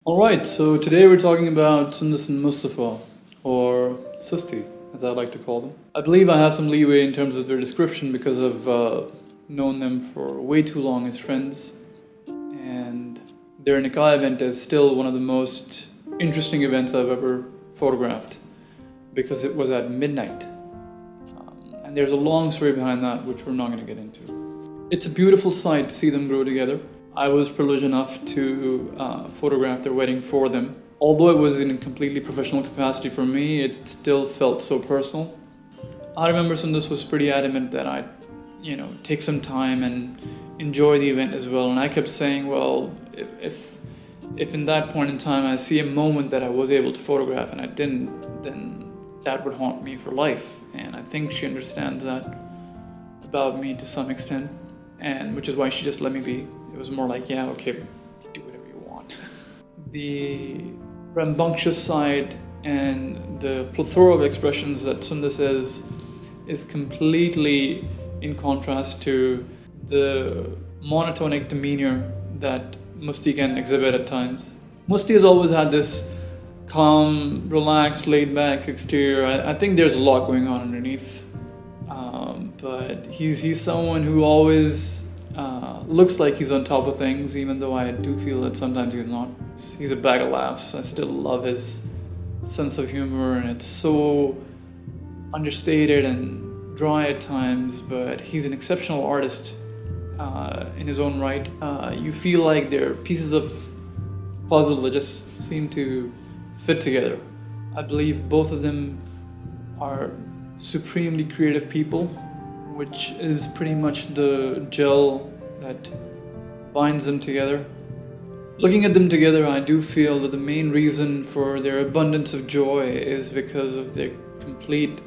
Alright, so today we're talking about Sundus and Mustafa, or Susti, as I like to call them. I believe I have some leeway in terms of their description because I've known them for way too long as friends, and their Nikah event is still one of the most interesting events I've ever photographed because it was at midnight. And there's a long story behind that which we're not going to get into. It's a beautiful sight to see them grow together. I was privileged enough to photograph their wedding for them. Although it was in a completely professional capacity for me, it still felt so personal. I remember Sundus was pretty adamant that I, take some time and enjoy the event as well. And I kept saying, well, if in that point in time I see a moment that I was able to photograph and I didn't, then that would haunt me for life. And I think she understands that about me to some extent, and which is why she just let me be. It was more like, yeah, okay, do whatever you want. The rambunctious side and the plethora of expressions that Sundus is completely in contrast to the monotonic demeanor that Musti can exhibit at times. Musti has always had this calm, relaxed, laid-back exterior. I think there's a lot going on underneath, but he's someone who always looks like he's on top of things, even though I do feel that sometimes he's not. He's a bag of laughs. I still love his sense of humor, and it's so understated and dry at times, but he's an exceptional artist in his own right. You feel like they're pieces of puzzle that just seem to fit together. I believe both of them are supremely creative people, which is pretty much the gel that binds them together. Looking at them together, I do feel that the main reason for their abundance of joy is because of their complete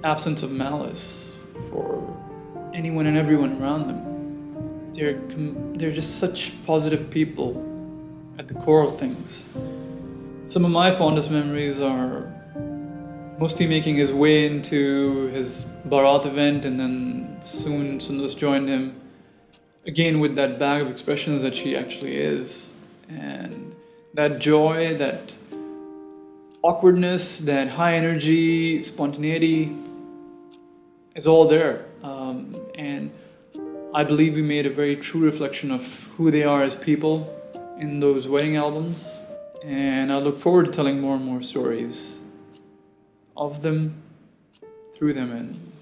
absence of malice for anyone and everyone around them. They're just such positive people at the core of things. Some of my fondest memories are Musti making his way into his Bharat event, and then soon Sundus joined him, again with that bag of expressions that she actually is. And that joy, that awkwardness, that high energy, spontaneity is all there. And I believe we made a very true reflection of who they are as people in those wedding albums. And I look forward to telling more and more stories of them, through them, and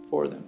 for them.